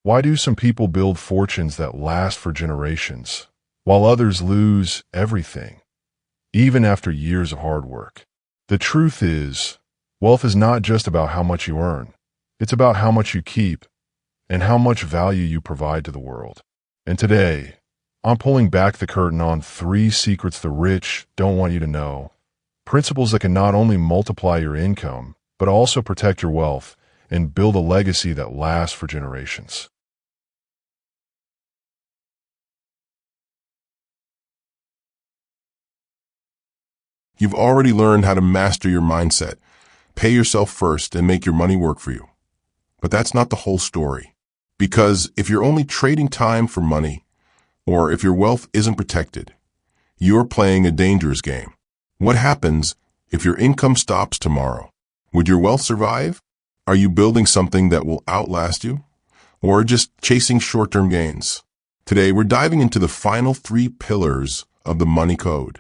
Why do some people build fortunes that last for generations, while others lose everything, even after years of hard work? The truth is, wealth is not just about how much you earn. It's about how much you keep and how much value you provide to the world. And today, I'm pulling back the curtain on 3 secrets the rich don't want you to know. Principles that can not only multiply your income, but also protect your wealth and build a legacy that lasts for generations. You've already learned how to master your mindset, pay yourself first, and make your money work for you. But that's not the whole story. Because if you're only trading time for money, or if your wealth isn't protected, you're playing a dangerous game. What happens if your income stops tomorrow? Would your wealth survive? Are you building something that will outlast you? Or just chasing short-term gains? Today, we're diving into the final 3 pillars of the money code.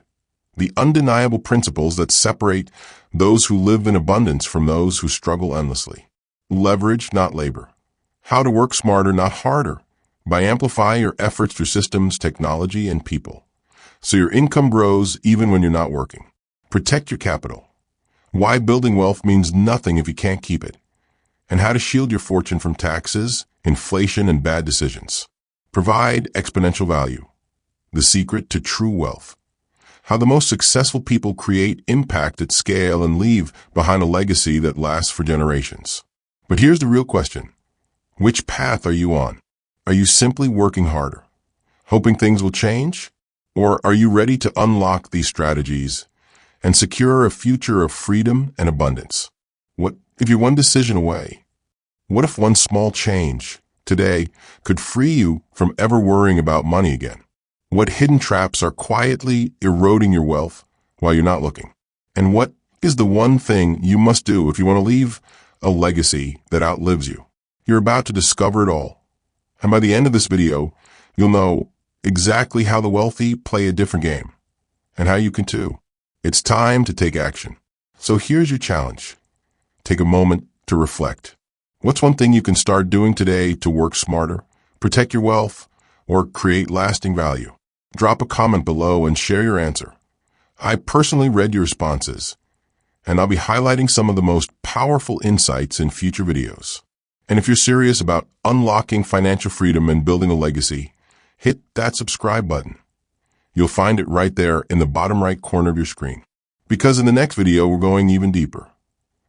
The undeniable principles that separate those who live in abundance from those who struggle endlessly. Leverage, not labor. How to work smarter, not harder, by amplifying your efforts through systems, technology, and people, so your income grows even when you're not working. Protect your capital. Why building wealth means nothing if you can't keep it, and how to shield your fortune from taxes, inflation, and bad decisions. Provide exponential value. The secret to true wealth. How the most successful people create impact at scale and leave behind a legacy that lasts for generations. But here's the real question. Which path are you on? Are you simply working harder, hoping things will change? Or are you ready to unlock these strategies and secure a future of freedom and abundance? What if you're one decision away? What if one small change today could free you from ever worrying about money again? What hidden traps are quietly eroding your wealth while you're not looking? And what is the one thing you must do if you want to leave a legacy that outlives you? You're about to discover it all. And by the end of this video, you'll know exactly how the wealthy play a different game, and how you can too. It's time to take action. So here's your challenge. Take a moment to reflect. What's one thing you can start doing today to work smarter, protect your wealth, or create lasting value? Drop a comment below and share your answer. I personally read your responses, and I'll be highlighting some of the most powerful insights in future videos. And if you're serious about unlocking financial freedom and building a legacy, hit that subscribe button. You'll find it right there in the bottom right corner of your screen. Because in the next video, we're going even deeper,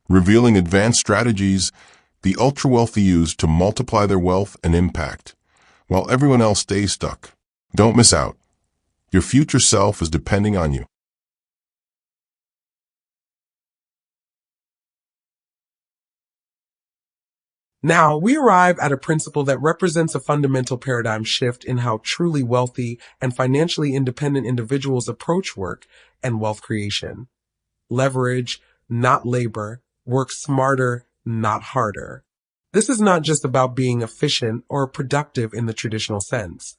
revealing advanced strategies the ultra-wealthy use to multiply their wealth and impact, while everyone else stays stuck. Don't miss out. Your future self is depending on you. Now, we arrive at a principle that represents a fundamental paradigm shift in how truly wealthy and financially independent individuals approach work and wealth creation. Leverage, not labor. Work smarter, not harder. This is not just about being efficient or productive in the traditional sense.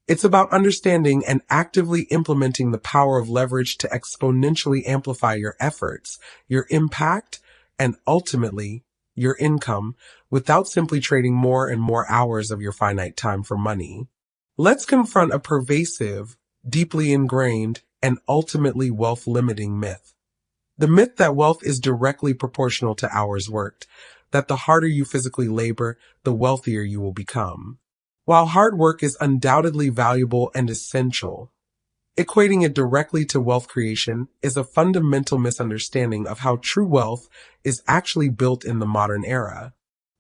It's about understanding and actively implementing the power of leverage to exponentially amplify your efforts, your impact, and ultimately, your income, without simply trading more and more hours of your finite time for money. Let's confront a pervasive, deeply ingrained, and ultimately wealth-limiting myth. The myth that wealth is directly proportional to hours worked, that the harder you physically labor, the wealthier you will become. While hard work is undoubtedly valuable and essential, equating it directly to wealth creation is a fundamental misunderstanding of how true wealth is actually built in the modern era.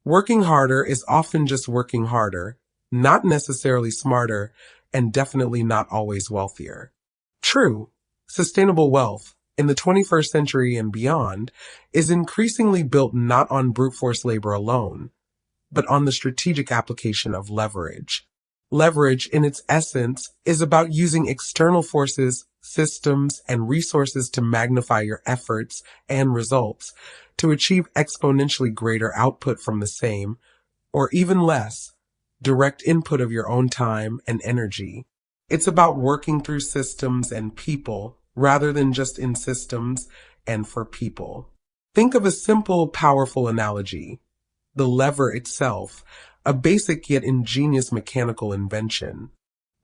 Working harder is often just working harder, not necessarily smarter, and definitely not always wealthier. True, sustainable wealth, in the 21st century and beyond, is increasingly built not on brute force labor alone, but on the strategic application of leverage. Leverage, in its essence, is about using external forces, systems, and resources to magnify your efforts and results to achieve exponentially greater output from the same, or even less, direct input of your own time and energy. It's about working through systems and people rather than just in systems and for people. Think of a simple, powerful analogy. The lever itself, a basic yet ingenious mechanical invention.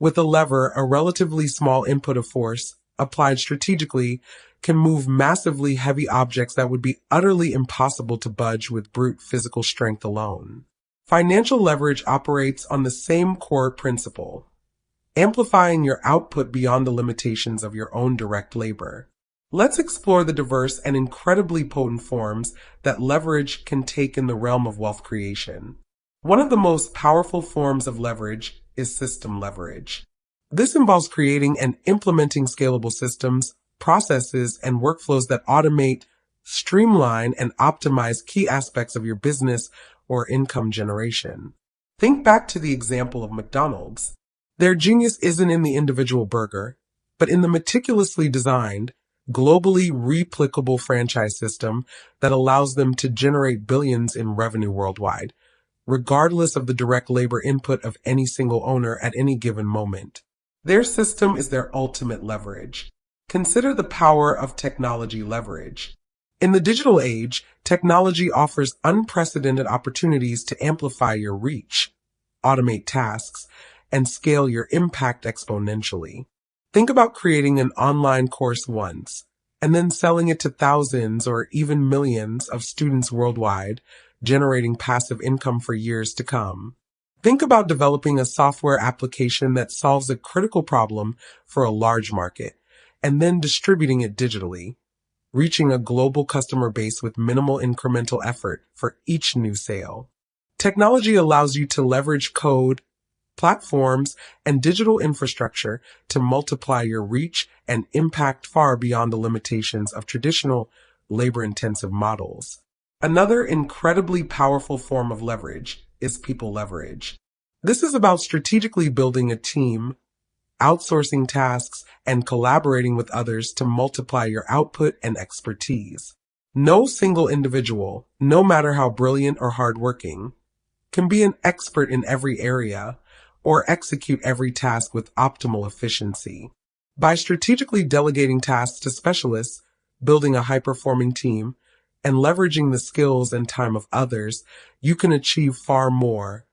With a lever, a relatively small input of force, applied strategically, can move massively heavy objects that would be utterly impossible to budge with brute physical strength alone. Financial leverage operates on the same core principle, amplifying your output beyond the limitations of your own direct labor. Let's explore the diverse and incredibly potent forms that leverage can take in the realm of wealth creation. One of the most powerful forms of leverage is system leverage. This involves creating and implementing scalable systems, processes, and workflows that automate, streamline, and optimize key aspects of your business or income generation. Think back to the example of McDonald's. Their genius isn't in the individual burger, but in the meticulously designed, globally replicable franchise system that allows them to generate billions in revenue worldwide, regardless of the direct labor input of any single owner at any given moment. Their system is their ultimate leverage. Consider the power of technology leverage. In the digital age, technology offers unprecedented opportunities to amplify your reach, automate tasks, and scale your impact exponentially. Think about creating an online course once, and then selling it to thousands or even millions of students worldwide, generating passive income for years to come. Think about developing a software application that solves a critical problem for a large market, and then distributing it digitally, reaching a global customer base with minimal incremental effort for each new sale. Technology allows you to leverage code, platforms, and digital infrastructure to multiply your reach and impact far beyond the limitations of traditional labor-intensive models. Another incredibly powerful form of leverage is people leverage. This is about strategically building a team, outsourcing tasks, and collaborating with others to multiply your output and expertise. No single individual, no matter how brilliant or hardworking, can be an expert in every area or execute every task with optimal efficiency. By strategically delegating tasks to specialists, building a high-performing team, and leveraging the skills and time of others, you can achieve far more,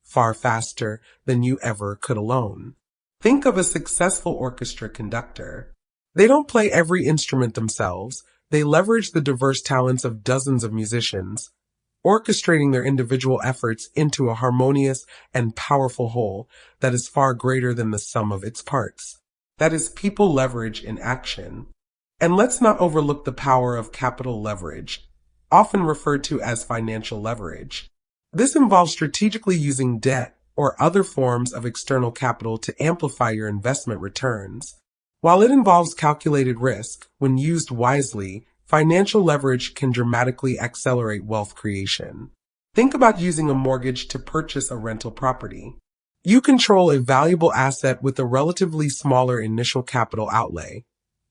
far faster than you ever could alone. Think of a successful orchestra conductor. They don't play every instrument themselves. They leverage the diverse talents of dozens of musicians, orchestrating their individual efforts into a harmonious and powerful whole that is far greater than the sum of its parts. That is people leverage in action. And let's not overlook the power of capital leverage, often referred to as financial leverage. This involves strategically using debt or other forms of external capital to amplify your investment returns. While it involves calculated risk, when used wisely, financial leverage can dramatically accelerate wealth creation. Think about using a mortgage to purchase a rental property. You control a valuable asset with a relatively smaller initial capital outlay,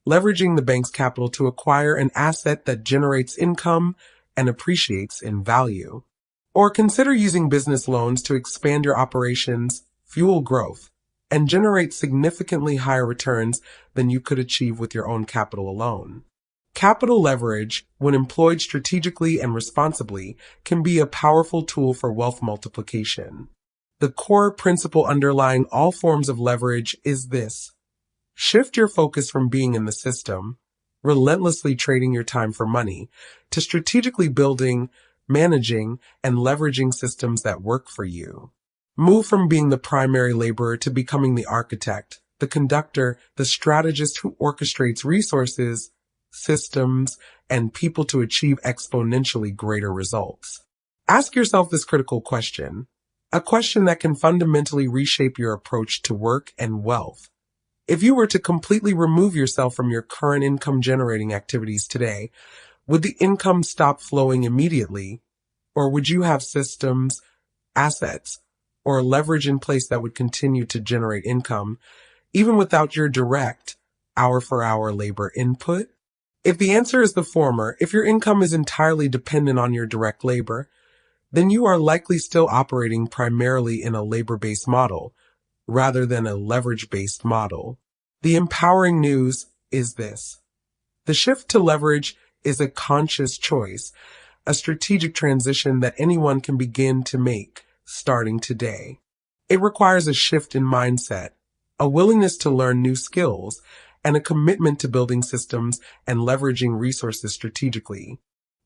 leveraging the bank's capital to acquire an asset that generates income and appreciates in value. Or consider using business loans to expand your operations, fuel growth, and generate significantly higher returns than you could achieve with your own capital alone. Capital leverage, when employed strategically and responsibly, can be a powerful tool for wealth multiplication. The core principle underlying all forms of leverage is this: shift your focus from being in the system, relentlessly trading your time for money, to strategically building, managing, and leveraging systems that work for you. Move from being the primary laborer to becoming the architect, the conductor, the strategist who orchestrates resources, systems, and people to achieve exponentially greater results. Ask yourself this critical question, a question that can fundamentally reshape your approach to work and wealth. If you were to completely remove yourself from your current income-generating activities today, would the income stop flowing immediately, or would you have systems, assets, or leverage in place that would continue to generate income, even without your direct, hour-for-hour labor input? If the answer is the former, if your income is entirely dependent on your direct labor, then you are likely still operating primarily in a labor-based model, rather than a leverage-based model. The empowering news is this: the shift to leverage is a conscious choice, a strategic transition that anyone can begin to make, starting today. It requires a shift in mindset, a willingness to learn new skills, and a commitment to building systems and leveraging resources strategically.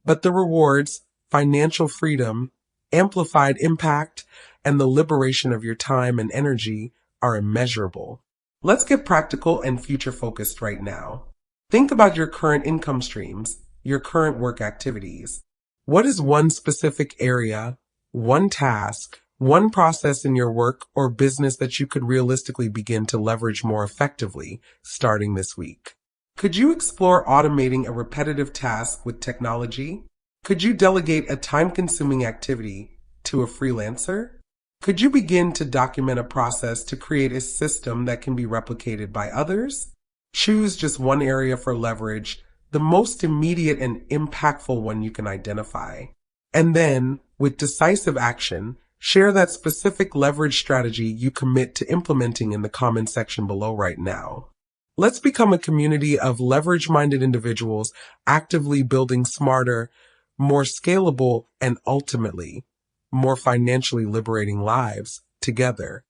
But the rewards, financial freedom, amplified impact, and the liberation of your time and energy are immeasurable. Let's get practical and future-focused right now. Think about your current income streams, your current work activities. What is one specific area, one task, one process in your work or business that you could realistically begin to leverage more effectively starting this week? Could you explore automating a repetitive task with technology? Could you delegate a time-consuming activity to a freelancer? Could you begin to document a process to create a system that can be replicated by others? Choose just one area for leverage, the most immediate and impactful one you can identify. And then, with decisive action, share that specific leverage strategy you commit to implementing in the comment section below right now. Let's become a community of leverage-minded individuals actively building smarter, more scalable, and ultimately, more financially liberating lives together.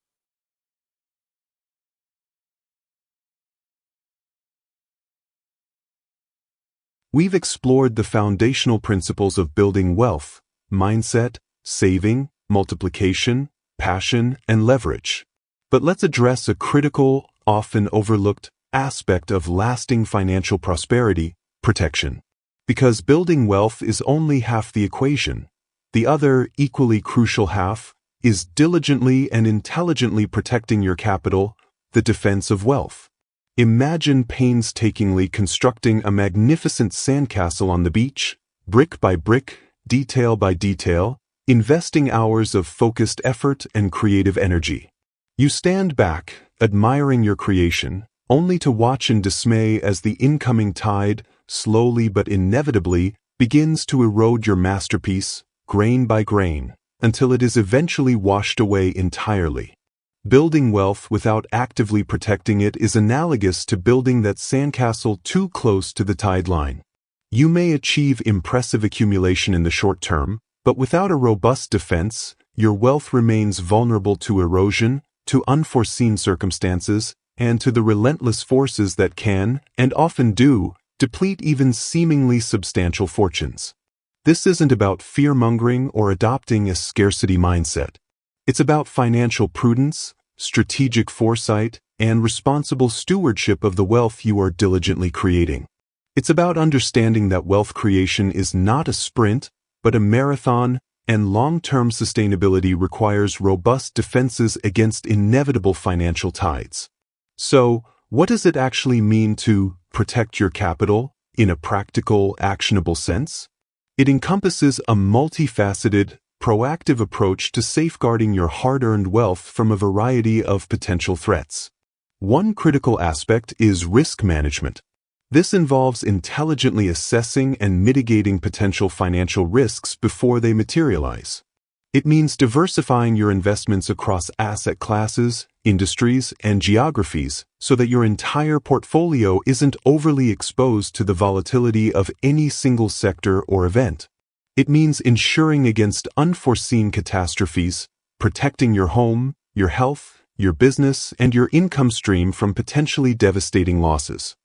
We've explored the foundational principles of building wealth, mindset, saving, multiplication, passion, and leverage. But let's address a critical, often overlooked aspect of lasting financial prosperity: protection. Because building wealth is only half the equation. The other, equally crucial half, is diligently and intelligently protecting your capital, the defense of wealth. Imagine painstakingly constructing a magnificent sandcastle on the beach, brick by brick, detail by detail, investing hours of focused effort and creative energy. You stand back, admiring your creation, only to watch in dismay as the incoming tide, slowly but inevitably, begins to erode your masterpiece, grain by grain, until it is eventually washed away entirely. Building wealth without actively protecting it is analogous to building that sandcastle too close to the tide line. You may achieve impressive accumulation in the short term, but without a robust defense, your wealth remains vulnerable to erosion, to unforeseen circumstances, and to the relentless forces that can, and often do, deplete even seemingly substantial fortunes. This isn't about fear-mongering or adopting a scarcity mindset. It's about financial prudence, strategic foresight, and responsible stewardship of the wealth you are diligently creating. It's about understanding that wealth creation is not a sprint, but a marathon, and long-term sustainability requires robust defenses against inevitable financial tides. So, what does it actually mean to protect your capital in a practical, actionable sense? It encompasses a multifaceted, proactive approach to safeguarding your hard-earned wealth from a variety of potential threats. One critical aspect is risk management. This involves intelligently assessing and mitigating potential financial risks before they materialize. It means diversifying your investments across asset classes, industries, and geographies so that your entire portfolio isn't overly exposed to the volatility of any single sector or event. It means ensuring against unforeseen catastrophes, protecting your home, your health, your business, and your income stream from potentially devastating losses.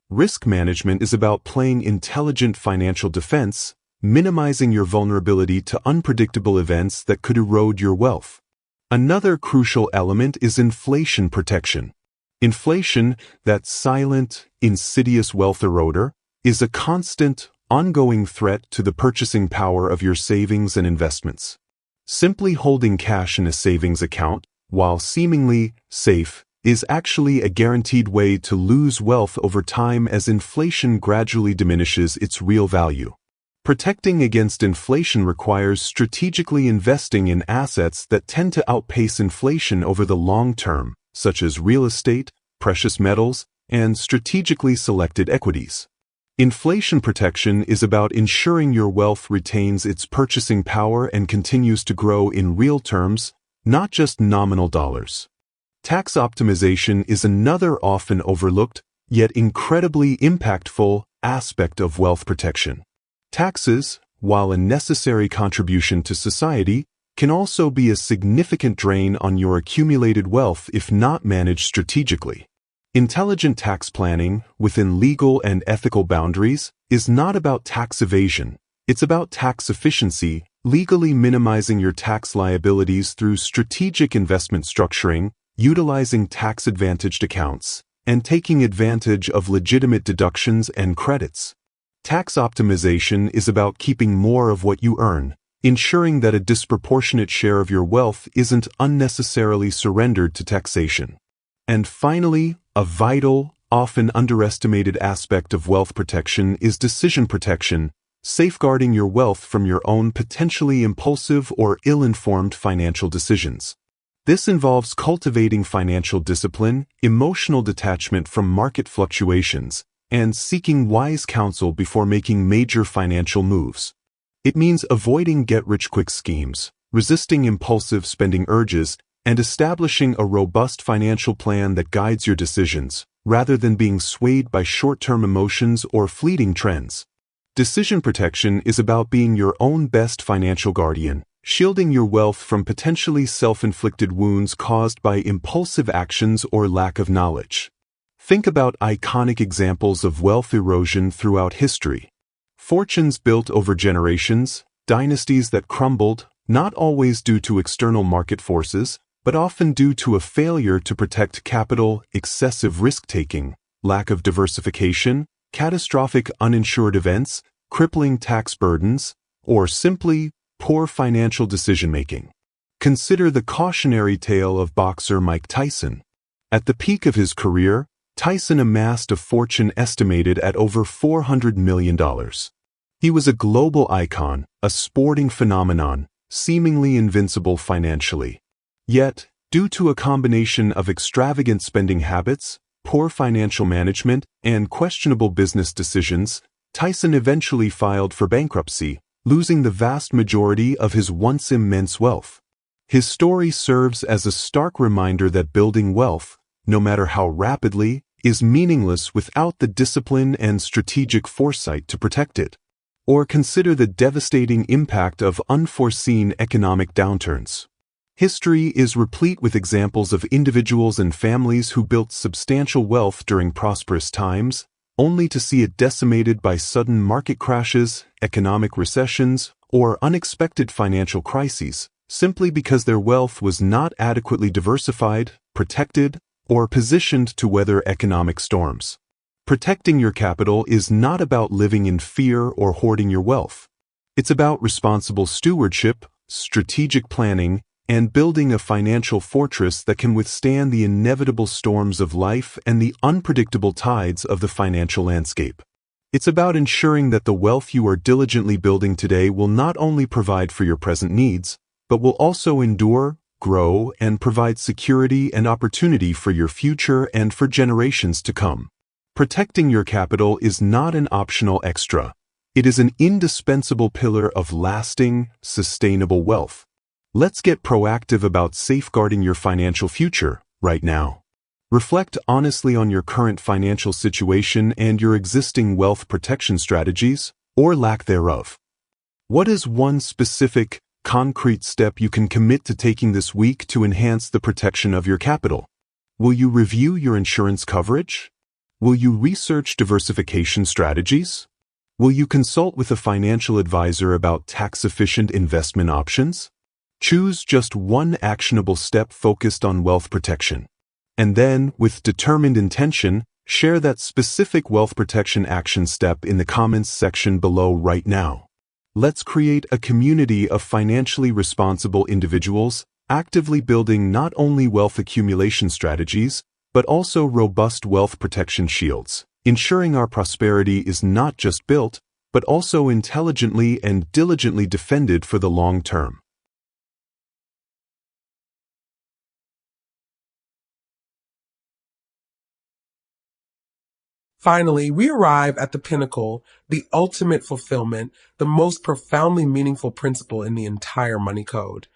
Risk management is about playing intelligent financial defense, minimizing your vulnerability to unpredictable events that could erode your wealth. Another crucial element is inflation protection. Inflation, that silent, insidious wealth eroder, is a constant, ongoing threat to the purchasing power of your savings and investments. Simply holding cash in a savings account, while seemingly safe, is actually a guaranteed way to lose wealth over time as inflation gradually diminishes its real value. Protecting against inflation requires strategically investing in assets that tend to outpace inflation over the long term, such as real estate, precious metals, and strategically selected equities. Inflation protection is about ensuring your wealth retains its purchasing power and continues to grow in real terms, not just nominal dollars. Tax optimization is another often overlooked, yet incredibly impactful, aspect of wealth protection. Taxes, while a necessary contribution to society, can also be a significant drain on your accumulated wealth if not managed strategically. Intelligent tax planning, within legal and ethical boundaries, is not about tax evasion. It's about tax efficiency, legally minimizing your tax liabilities through strategic investment structuring, utilizing tax-advantaged accounts, and taking advantage of legitimate deductions and credits. Tax optimization is about keeping more of what you earn, ensuring that a disproportionate share of your wealth isn't unnecessarily surrendered to taxation. And finally, a vital, often underestimated aspect of wealth protection is decision protection, safeguarding your wealth from your own potentially impulsive or ill-informed financial decisions. This involves cultivating financial discipline, emotional detachment from market fluctuations, and seeking wise counsel before making major financial moves. It means avoiding get-rich-quick schemes, resisting impulsive spending urges, and establishing a robust financial plan that guides your decisions, rather than being swayed by short-term emotions or fleeting trends. Decision protection is about being your own best financial guardian, shielding your wealth from potentially self-inflicted wounds caused by impulsive actions or lack of knowledge. Think about iconic examples of wealth erosion throughout history. Fortunes built over generations, dynasties that crumbled, not always due to external market forces, but often due to a failure to protect capital, excessive risk-taking, lack of diversification, catastrophic uninsured events, crippling tax burdens, or simply poor financial decision-making. Consider the cautionary tale of boxer Mike Tyson. At the peak of his career, Tyson amassed a fortune estimated at over $400 million. He was a global icon, a sporting phenomenon, seemingly invincible financially. Yet, due to a combination of extravagant spending habits, poor financial management, and questionable business decisions, Tyson eventually filed for bankruptcy, losing the vast majority of his once immense wealth. His story serves as a stark reminder that building wealth, no matter how rapidly, is meaningless without the discipline and strategic foresight to protect it. Or consider the devastating impact of unforeseen economic downturns. History is replete with examples of individuals and families who built substantial wealth during prosperous times, only to see it decimated by sudden market crashes, economic recessions, or unexpected financial crises, simply because their wealth was not adequately diversified, protected, or positioned to weather economic storms. Protecting your capital is not about living in fear or hoarding your wealth. It's about responsible stewardship, strategic planning, and building a financial fortress that can withstand the inevitable storms of life and the unpredictable tides of the financial landscape. It's about ensuring that the wealth you are diligently building today will not only provide for your present needs, but will also endure, grow, and provide security and opportunity for your future and for generations to come. Protecting your capital is not an optional extra. It is an indispensable pillar of lasting, sustainable wealth. Let's get proactive about safeguarding your financial future right now. Reflect honestly on your current financial situation and your existing wealth protection strategies, or lack thereof. What is one specific, concrete step you can commit to taking this week to enhance the protection of your capital? Will you review your insurance coverage? Will you research diversification strategies? Will you consult with a financial advisor about tax-efficient investment options? Choose just one actionable step focused on wealth protection. And then, with determined intention, share that specific wealth protection action step in the comments section below right now. Let's create a community of financially responsible individuals, actively building not only wealth accumulation strategies, but also robust wealth protection shields, ensuring our prosperity is not just built, but also intelligently and diligently defended for the long term. Finally, we arrive at the pinnacle, the ultimate fulfillment, the most profoundly meaningful principle in the entire money code.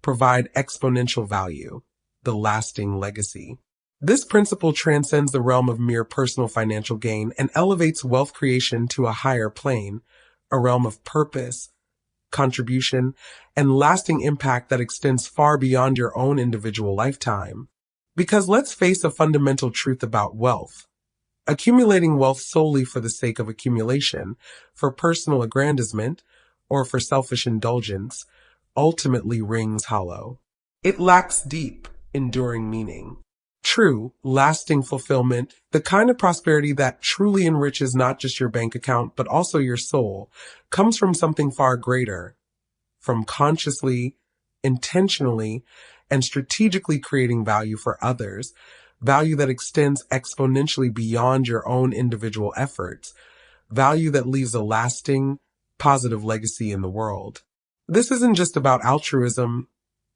Provide exponential value, the lasting legacy. This principle transcends the realm of mere personal financial gain and elevates wealth creation to a higher plane, a realm of purpose, contribution, and lasting impact that extends far beyond your own individual lifetime. Because let's face a fundamental truth about wealth. Accumulating wealth solely for the sake of accumulation, for personal aggrandizement, or for selfish indulgence, ultimately rings hollow. It lacks deep, enduring meaning. True, lasting fulfillment, the kind of prosperity that truly enriches not just your bank account but also your soul, comes from something far greater, from consciously, intentionally, and strategically creating value for others, value that extends exponentially beyond your own individual efforts, value that leaves a lasting, positive legacy in the world. This isn't just about altruism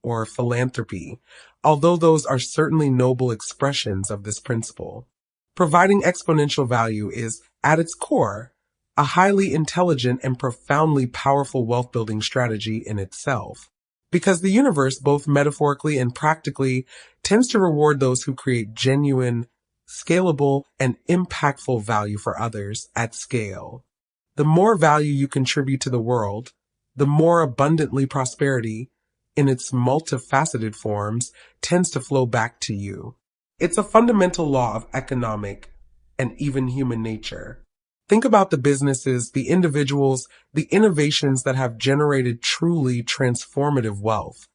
or philanthropy, although those are certainly noble expressions of this principle. Providing exponential value is, at its core, a highly intelligent and profoundly powerful wealth-building strategy in itself. Because the universe, both metaphorically and practically, tends to reward those who create genuine, scalable, and impactful value for others at scale. The more value you contribute to the world, the more abundantly prosperity, in its multifaceted forms, tends to flow back to you. It's a fundamental law of economic and even human nature. Think about the businesses, the individuals, the innovations that have generated truly transformative wealth.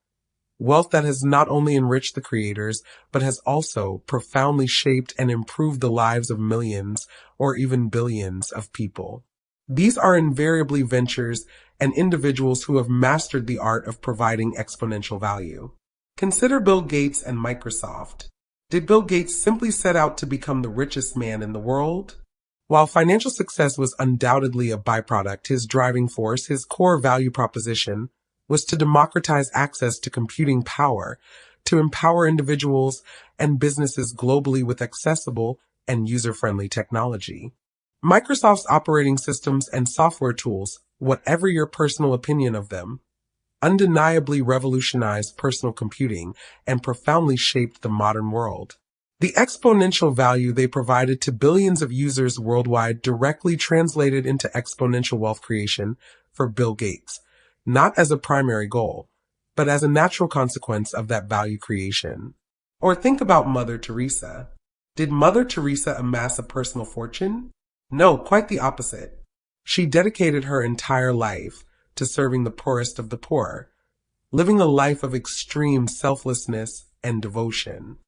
Wealth that has not only enriched the creators, but has also profoundly shaped and improved the lives of millions or even billions of people. These are invariably ventures and individuals who have mastered the art of providing exponential value. Consider Bill Gates and Microsoft. Did Bill Gates simply set out to become the richest man in the world? While financial success was undoubtedly a byproduct, his driving force, his core value proposition, was to democratize access to computing power, to empower individuals and businesses globally with accessible and user-friendly technology. Microsoft's operating systems and software tools, whatever your personal opinion of them, undeniably revolutionized personal computing and profoundly shaped the modern world. The exponential value they provided to billions of users worldwide directly translated into exponential wealth creation for Bill Gates, not as a primary goal, but as a natural consequence of that value creation. Or think about Mother Teresa. Did Mother Teresa amass a personal fortune? No, quite the opposite. She dedicated her entire life to serving the poorest of the poor, living a life of extreme selflessness and devotion.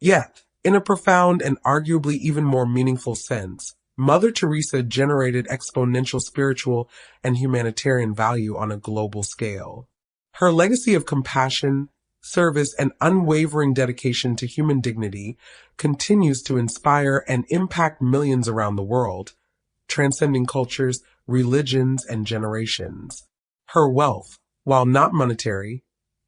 Yet, in a profound and arguably even more meaningful sense, Mother Teresa generated exponential spiritual and humanitarian value on a global scale. Her legacy of compassion, service, and unwavering dedication to human dignity continues to inspire and impact millions around the world, transcending cultures, religions, and generations. Her wealth, while not monetary,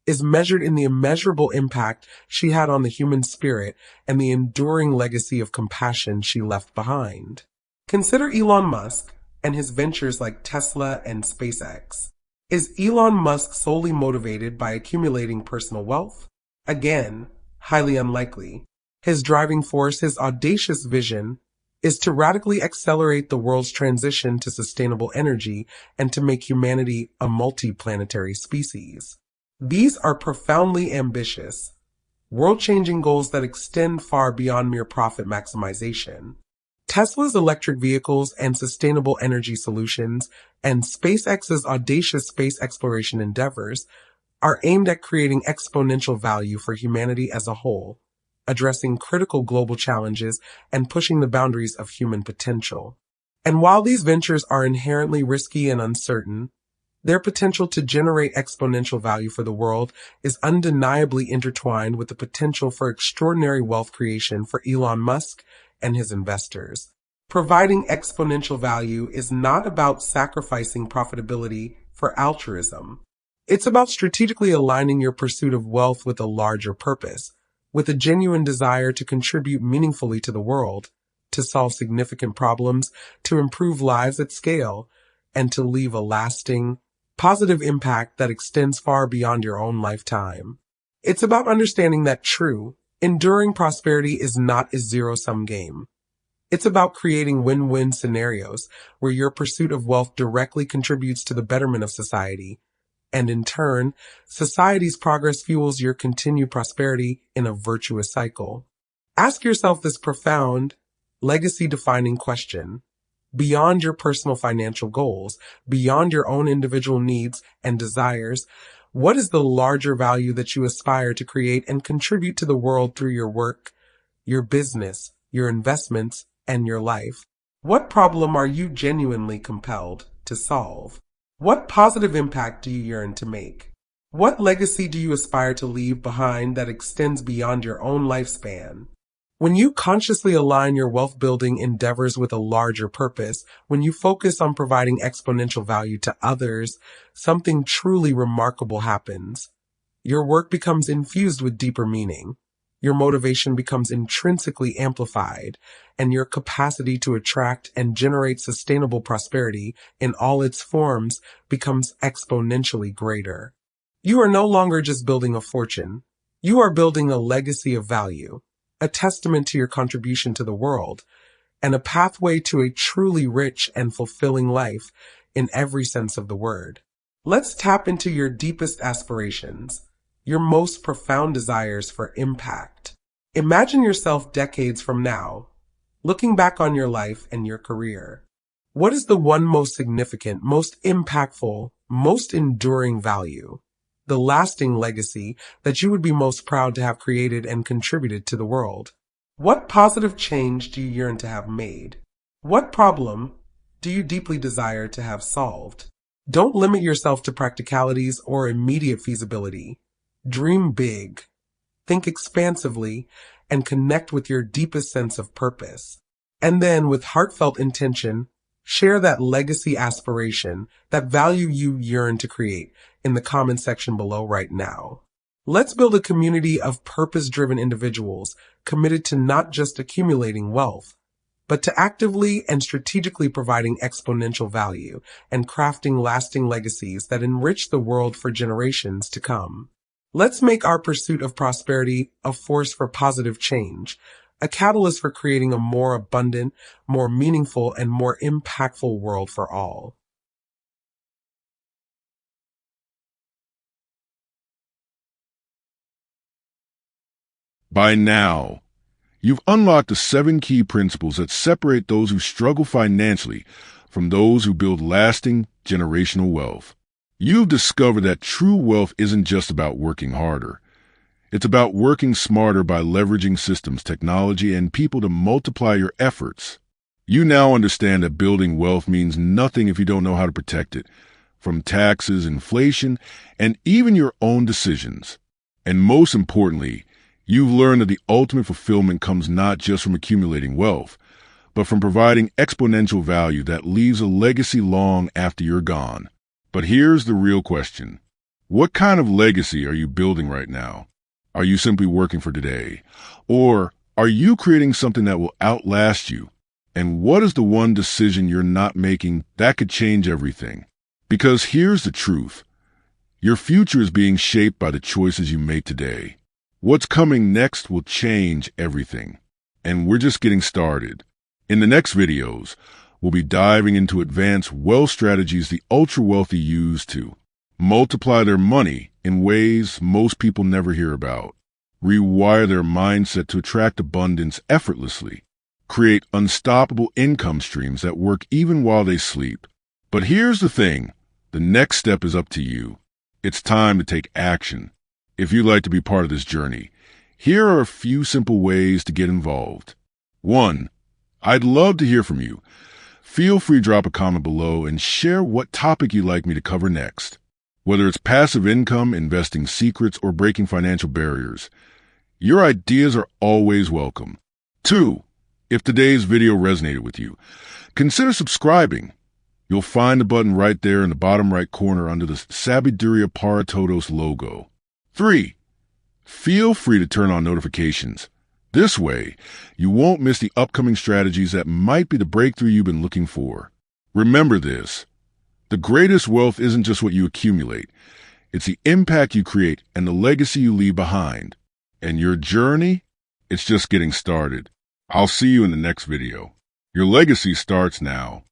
is measured in the immeasurable impact she had on the human spirit and the enduring legacy of compassion she left behind. Consider Elon Musk and his ventures like Tesla and SpaceX. Is Elon Musk solely motivated by accumulating personal wealth? Again, highly unlikely. His driving force, his audacious vision, is to radically accelerate the world's transition to sustainable energy and to make humanity a multi-planetary species. These are profoundly ambitious, world-changing goals that extend far beyond mere profit maximization. Tesla's electric vehicles and sustainable energy solutions and SpaceX's audacious space exploration endeavors are aimed at creating exponential value for humanity as a whole, addressing critical global challenges and pushing the boundaries of human potential. And while these ventures are inherently risky and uncertain, their potential to generate exponential value for the world is undeniably intertwined with the potential for extraordinary wealth creation for Elon Musk and his investors. Providing exponential value is not about sacrificing profitability for altruism. It's about strategically aligning your pursuit of wealth with a larger purpose, with a genuine desire to contribute meaningfully to the world, to solve significant problems, to improve lives at scale, and to leave a lasting, positive impact that extends far beyond your own lifetime. It's about understanding that true, enduring prosperity is not a zero-sum game. It's about creating win-win scenarios where your pursuit of wealth directly contributes to the betterment of society, And in turn, society's progress fuels your continued prosperity in a virtuous cycle. Ask yourself this profound, legacy-defining question. Beyond your personal financial goals, beyond your own individual needs and desires, what is the larger value that you aspire to create and contribute to the world through your work, your business, your investments, and your life? What problem are you genuinely compelled to solve? What positive impact do you yearn to make? What legacy do you aspire to leave behind that extends beyond your own lifespan? When you consciously align your wealth-building endeavors with a larger purpose, when you focus on providing exponential value to others, something truly remarkable happens. Your work becomes infused with deeper meaning. Your motivation becomes intrinsically amplified, and your capacity to attract and generate sustainable prosperity in all its forms becomes exponentially greater. You are no longer just building a fortune. You are building a legacy of value, a testament to your contribution to the world, and a pathway to a truly rich and fulfilling life in every sense of the word. Let's tap into your deepest aspirations, your most profound desires for impact. Imagine yourself decades from now, looking back on your life and your career. What is the one most significant, most impactful, most enduring value? The lasting legacy that you would be most proud to have created and contributed to the world? What positive change do you yearn to have made? What problem do you deeply desire to have solved? Don't limit yourself to practicalities or immediate feasibility. Dream big, think expansively, and connect with your deepest sense of purpose. And then, with heartfelt intention, share that legacy aspiration, that value you yearn to create in the comment section below right now. Let's build a community of purpose-driven individuals committed to not just accumulating wealth, but to actively and strategically providing exponential value and crafting lasting legacies that enrich the world for generations to come. Let's make our pursuit of prosperity a force for positive change, a catalyst for creating a more abundant, more meaningful, and more impactful world for all. By now, you've unlocked the 7 key principles that separate those who struggle financially from those who build lasting generational wealth. You've discovered that true wealth isn't just about working harder. It's about working smarter by leveraging systems, technology, and people to multiply your efforts. You now understand that building wealth means nothing if you don't know how to protect it, from taxes, inflation, and even your own decisions. And most importantly, you've learned that the ultimate fulfillment comes not just from accumulating wealth, but from providing exponential value that leaves a legacy long after you're gone. But here's the real question. What kind of legacy are you building right now? Are you simply working for today? Or are you creating something that will outlast you? And what is the one decision you're not making that could change everything? Because here's the truth. Your future is being shaped by the choices you make today. What's coming next will change everything. And we're just getting started. In the next videos, we'll be diving into advanced wealth strategies the ultra-wealthy use to multiply their money in ways most people never hear about, rewire their mindset to attract abundance effortlessly, create unstoppable income streams that work even while they sleep. But here's the thing, the next step is up to you. It's time to take action. If you'd like to be part of this journey, here are a few simple ways to get involved. 1. I'd love to hear from you. Feel free to drop a comment below and share what topic you'd like me to cover next. Whether it's passive income, investing secrets, or breaking financial barriers, your ideas are always welcome. 2. If today's video resonated with you, consider subscribing. You'll find the button right there in the bottom right corner under the Sabiduria para Todos logo. 3. Feel free to turn on notifications. This way, you won't miss the upcoming strategies that might be the breakthrough you've been looking for. Remember this. The greatest wealth isn't just what you accumulate. It's the impact you create and the legacy you leave behind. And your journey? It's just getting started. I'll see you in the next video. Your legacy starts now.